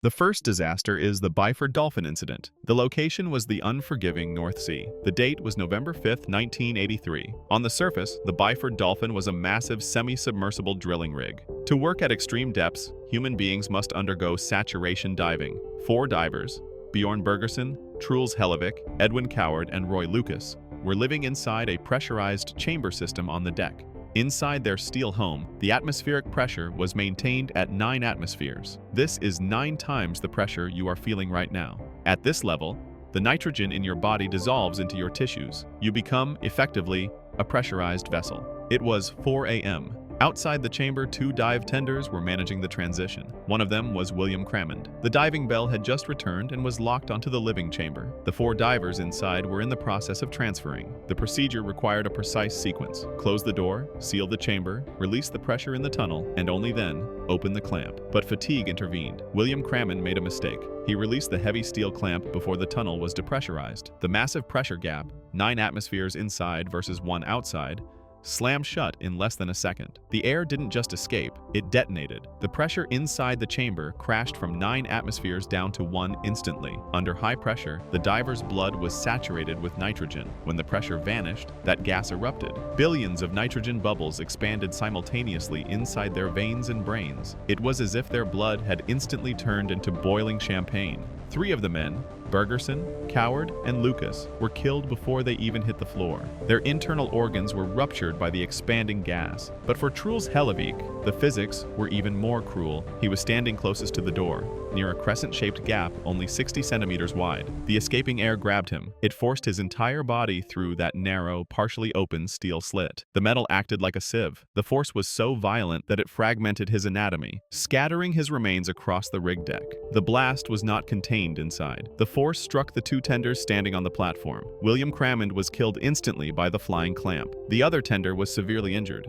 The first disaster is the Byford Dolphin incident. The location was the unforgiving North Sea. The date was November 5, 1983. On the surface, the Byford Dolphin was a massive semi-submersible drilling rig. To work at extreme depths, human beings must undergo saturation diving. 4 divers, Bjorn Bergersen, Truls Hellevik, Edwin Coward, and Roy Lucas, were living inside a pressurized chamber system on the deck. Inside their steel home, the atmospheric pressure was maintained at 9 atmospheres. This is 9 times the pressure you are feeling right now. At this level, the nitrogen in your body dissolves into your tissues. You become, effectively, a pressurized vessel. It was 4 a.m. Outside the chamber, 2 dive tenders were managing the transition. One of them was William Crammond. The diving bell had just returned and was locked onto the living chamber. The 4 divers inside were in the process of transferring. The procedure required a precise sequence. Close the door, seal the chamber, release the pressure in the tunnel, and only then open the clamp. But fatigue intervened. William Crammond made a mistake. He released the heavy steel clamp before the tunnel was depressurized. The massive pressure gap, 9 atmospheres inside versus 1 outside, slammed shut in less than a second. The air didn't just escape, it detonated. The pressure inside the chamber crashed from 9 atmospheres down to 1 instantly. Under high pressure, the diver's blood was saturated with nitrogen. When the pressure vanished, that gas erupted. Billions of nitrogen bubbles expanded simultaneously inside their veins and brains. It was as if their blood had instantly turned into boiling champagne. 3 of the men, Bergersen, Coward, and Lucas, were killed before they even hit the floor. Their internal organs were ruptured by the expanding gas. But for Truls Hellevik, the physics were even more cruel. He was standing closest to the door, near a crescent-shaped gap only 60 centimeters wide. The escaping air grabbed him. It forced his entire body through that narrow, partially open steel slit. The metal acted like a sieve. The force was so violent that it fragmented his anatomy, scattering his remains across the rig deck. The blast was not contained inside. The force struck the 2 tenders standing on the platform. William Crammond was killed instantly by the flying clamp. The other tender was severely injured.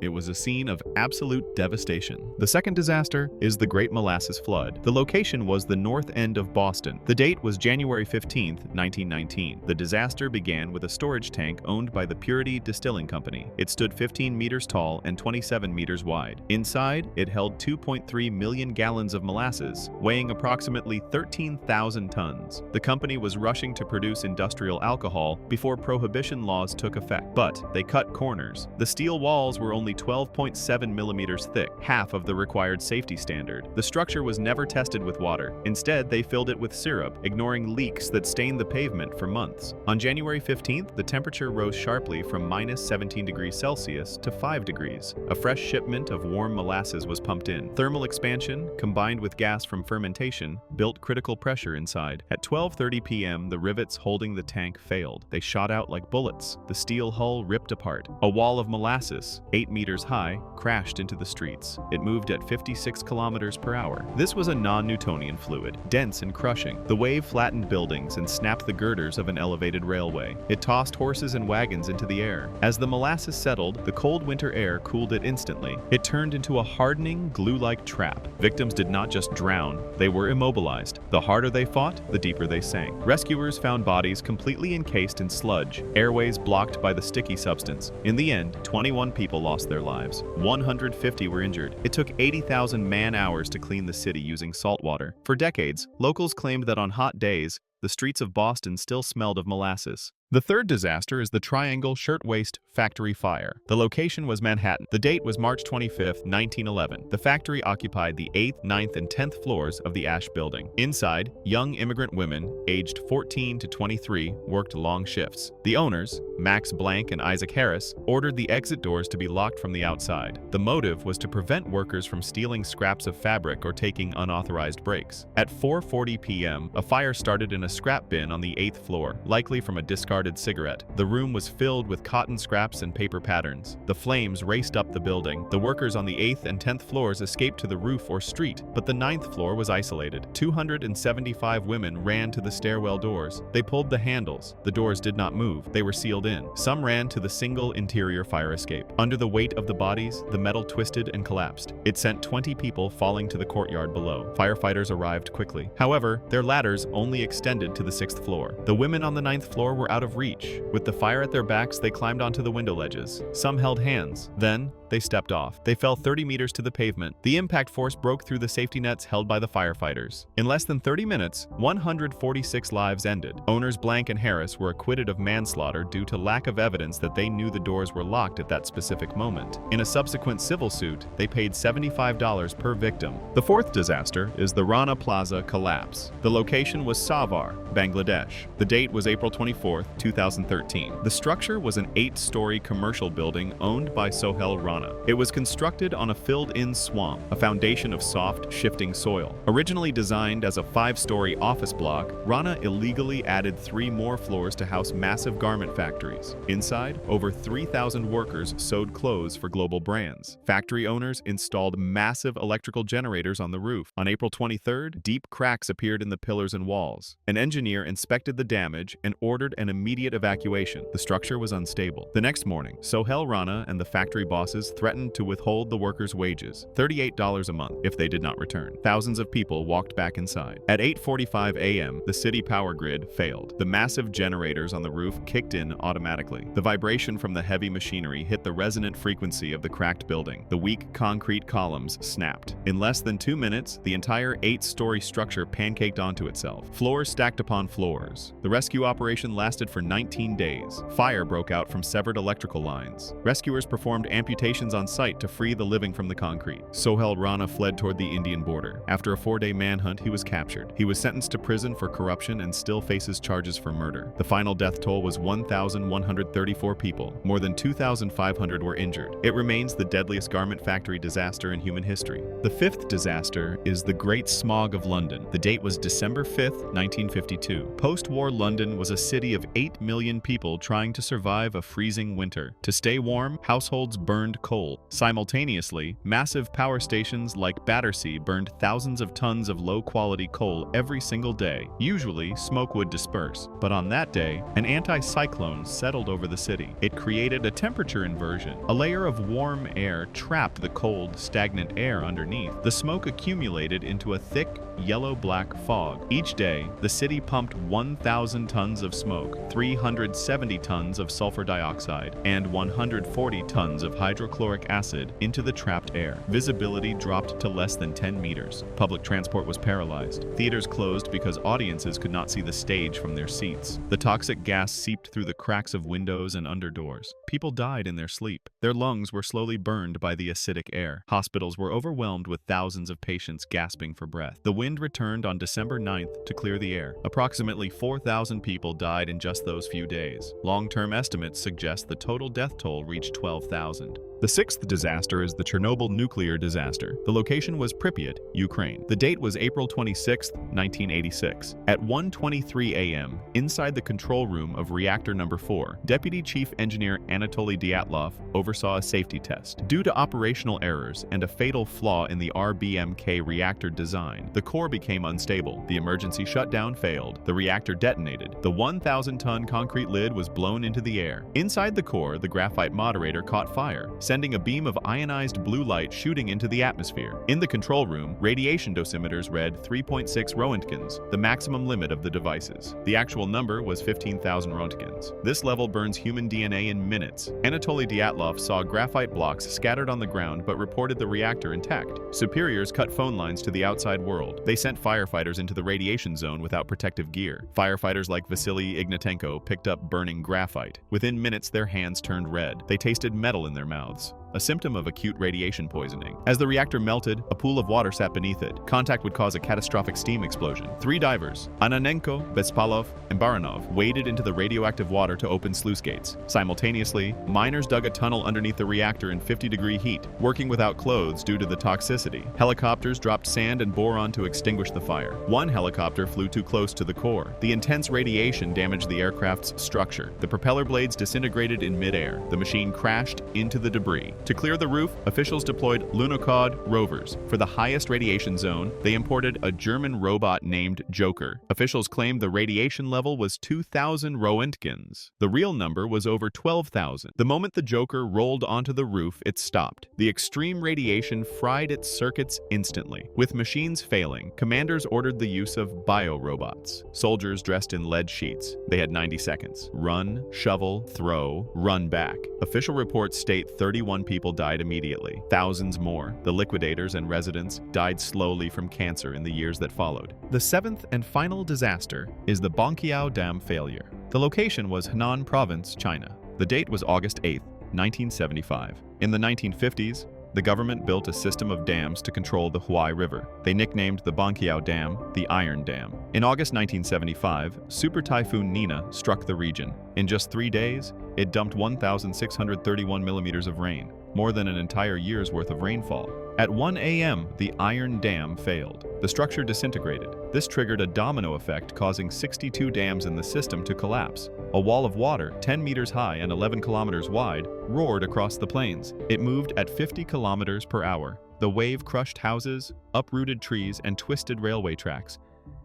It was a scene of absolute devastation. The second disaster is the Great Molasses Flood. The location was the north end of Boston. The date was January 15, 1919. The disaster began with a storage tank owned by the Purity Distilling Company. It stood 15 meters tall and 27 meters wide. Inside, it held 2.3 million gallons of molasses, weighing approximately 13,000 tons. The company was rushing to produce industrial alcohol before prohibition laws took effect, but they cut corners. The steel walls were only 12.7 millimeters thick, half of the required safety standard. The structure was never tested with water. Instead, they filled it with syrup, ignoring leaks that stained the pavement for months. On January 15th, the temperature rose sharply from minus 17 degrees Celsius to 5 degrees. A fresh shipment of warm molasses was pumped in. Thermal expansion, combined with gas from fermentation, built critical pressure inside. At 12:30 p.m., the rivets holding the tank failed. They shot out like bullets. The steel hull ripped apart. A wall of molasses, 8 meters high, crashed into the streets. It moved at 56 kilometers per hour. This was a non-Newtonian fluid, dense and crushing. The wave flattened buildings and snapped the girders of an elevated railway. It tossed horses and wagons into the air. As the molasses settled, the cold winter air cooled it instantly. It turned into a hardening, glue-like trap. Victims did not just drown, they were immobilized. The harder they fought, the deeper they sank. Rescuers found bodies completely encased in sludge, airways blocked by the sticky substance. In the end, 21 people lost their lives. 150 were injured. It took 80,000 man-hours to clean the city using salt water. For decades, locals claimed that on hot days, the streets of Boston still smelled of molasses. The third disaster is the Triangle Shirtwaist factory fire. The location was Manhattan. The date was March 25, 1911. The factory occupied the 8th, 9th, and 10th floors of the Ash Building. Inside, young immigrant women, aged 14 to 23, worked long shifts. The owners, Max Blank and Isaac Harris, ordered the exit doors to be locked from the outside. The motive was to prevent workers from stealing scraps of fabric or taking unauthorized breaks. At 4:40 p.m., a fire started in a scrap bin on the 8th floor, likely from a discarded cigarette. The room was filled with cotton scraps and paper patterns. The flames raced up the building. The workers on the 8th and 10th floors escaped to the roof or street, but the 9th floor was isolated. 275 women ran to the stairwell doors. They pulled the handles. The doors did not move. They were sealed in. Some ran to the single interior fire escape. Under the weight of the bodies, the metal twisted and collapsed. It sent 20 people falling to the courtyard below. Firefighters arrived quickly. However, their ladders only extended to the 6th floor. The women on the 9th floor were out of of reach. With the fire at their backs, they climbed onto the window ledges. Some held hands. Then, they stepped off. They fell 30 meters to the pavement. The impact force broke through the safety nets held by the firefighters. In less than 30 minutes, 146 lives ended. Owners Blank and Harris were acquitted of manslaughter due to lack of evidence that they knew the doors were locked at that specific moment. In a subsequent civil suit, they paid $75 per victim. The fourth disaster is the Rana Plaza collapse. The location was Savar, Bangladesh. The date was April 24, 2013. The structure was an 8-story commercial building owned by Sohel Rana. It was constructed on a filled-in swamp, a foundation of soft, shifting soil. Originally designed as a 5-story office block, Rana illegally added 3 more floors to house massive garment factories. Inside, over 3,000 workers sewed clothes for global brands. Factory owners installed massive electrical generators on the roof. On April 23rd, deep cracks appeared in the pillars and walls. An engineer inspected the damage and ordered an immediate evacuation. The structure was unstable. The next morning, Sohel Rana and the factory bosses threatened to withhold the workers' wages, $38 a month, if they did not return. Thousands of people walked back inside. At 8:45 a.m., the city power grid failed. The massive generators on the roof kicked in automatically. The vibration from the heavy machinery hit the resonant frequency of the cracked building. The weak concrete columns snapped. In less than 2 minutes, the entire 8-story structure pancaked onto itself. Floors stacked upon floors. The rescue operation lasted for 19 days. Fire broke out from severed electrical lines. Rescuers performed amputations on site to free the living from the concrete. Sohel Rana fled toward the Indian border. After a 4-day manhunt, he was captured. He was sentenced to prison for corruption and still faces charges for murder. The final death toll was 1,134 people. More than 2,500 were injured. It remains the deadliest garment factory disaster in human history. The fifth disaster is the Great Smog of London. The date was December 5th, 1952. Post-war London was a city of 8 million people trying to survive a freezing winter. To stay warm, households burned coal. Simultaneously, massive power stations like Battersea burned thousands of tons of low-quality coal every single day. Usually, smoke would disperse, but on that day, an anti-cyclone settled over the city. It created a temperature inversion. A layer of warm air trapped the cold, stagnant air underneath. The smoke accumulated into a thick, yellow-black fog. Each day, the city pumped 1,000 tons of smoke, 370 tons of sulfur dioxide, and 140 tons of hydrochloric acid into the trapped air. Visibility dropped to less than 10 meters. Public transport was paralyzed. Theaters closed because audiences could not see the stage from their seats. The toxic gas seeped through the cracks of windows and under doors. People died in their sleep. Their lungs were slowly burned by the acidic air. Hospitals were overwhelmed with thousands of patients gasping for breath. The wind returned on December 9th to clear the air. Approximately 4,000 people died in just those few days. Long-term estimates suggest the total death toll reached 12,000. The sixth disaster is the Chernobyl nuclear disaster. The location was Pripyat, Ukraine. The date was April 26, 1986. At 1:23 a.m., inside the control room of reactor number 4, Deputy Chief Engineer Anatoly Dyatlov oversaw a safety test. Due to operational errors and a fatal flaw in the RBMK reactor design, the core became unstable. The emergency shutdown failed. The reactor detonated. The 1,000-ton concrete lid was blown into the air. Inside the core, the graphite moderator caught fire, sending a beam of ionized blue light shooting into the atmosphere. In the control room, radiation dosimeters read 3.6 Roentgens, the maximum limit of the devices. The actual number was 15,000 Roentgens. This level burns human DNA in minutes. Anatoly Dyatlov saw graphite blocks scattered on the ground but reported the reactor intact. Superiors cut phone lines to the outside world. They sent firefighters into the radiation zone without protective gear. Firefighters like Vasily Ignatenko picked up burning graphite. Within minutes, their hands turned red. They tasted metal in their mouths, a symptom of acute radiation poisoning. As the reactor melted, a pool of water sat beneath it. Contact would cause a catastrophic steam explosion. 3 divers, Ananenko, Bespalov, and Baranov, waded into the radioactive water to open sluice gates. Simultaneously, miners dug a tunnel underneath the reactor in 50-degree heat, working without clothes due to the toxicity. Helicopters dropped sand and boron to extinguish the fire. One helicopter flew too close to the core. The intense radiation damaged the aircraft's structure. The propeller blades disintegrated in midair. The machine crashed into the debris. To clear the roof, officials deployed Lunokhod rovers. For the highest radiation zone, they imported a German robot named Joker. Officials claimed the radiation level was 2,000 Roentgens. The real number was over 12,000. The moment the Joker rolled onto the roof, it stopped. The extreme radiation fried its circuits instantly. With machines failing, commanders ordered the use of bio-robots. Soldiers dressed in lead sheets. They had 90 seconds. Run, shovel, throw, run back. Official reports state 31 people died immediately. Thousands more, the liquidators and residents, died slowly from cancer in the years that followed. The seventh and final disaster is the Banqiao Dam Failure. The location was Henan Province, China. The date was August 8, 1975. In the 1950s, the government built a system of dams to control the Huai River. They nicknamed the Banqiao Dam the Iron Dam. In August 1975, Super Typhoon Nina struck the region. In just 3 days, it dumped 1,631 millimeters of rain, more than an entire year's worth of rainfall. At 1 a.m., the Iron Dam failed. The structure disintegrated. This triggered a domino effect, causing 62 dams in the system to collapse. A wall of water, 10 meters high and 11 kilometers wide, roared across the plains. It moved at 50 kilometers per hour. The wave crushed houses, uprooted trees, and twisted railway tracks.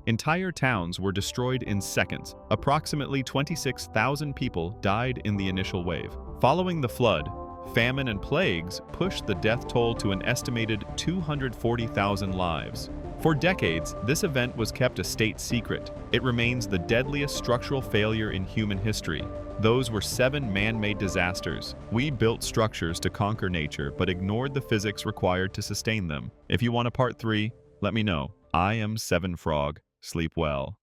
Entire towns were destroyed in seconds. Approximately 26,000 people died in the initial wave. Following the flood, famine and plagues pushed the death toll to an estimated 240,000 lives. For decades, this event was kept a state secret. It remains the deadliest structural failure in human history. Those were 7 man-made disasters. We built structures to conquer nature, but ignored the physics required to sustain them. If you want a part 3, let me know. I am 7 Frog. Sleep well.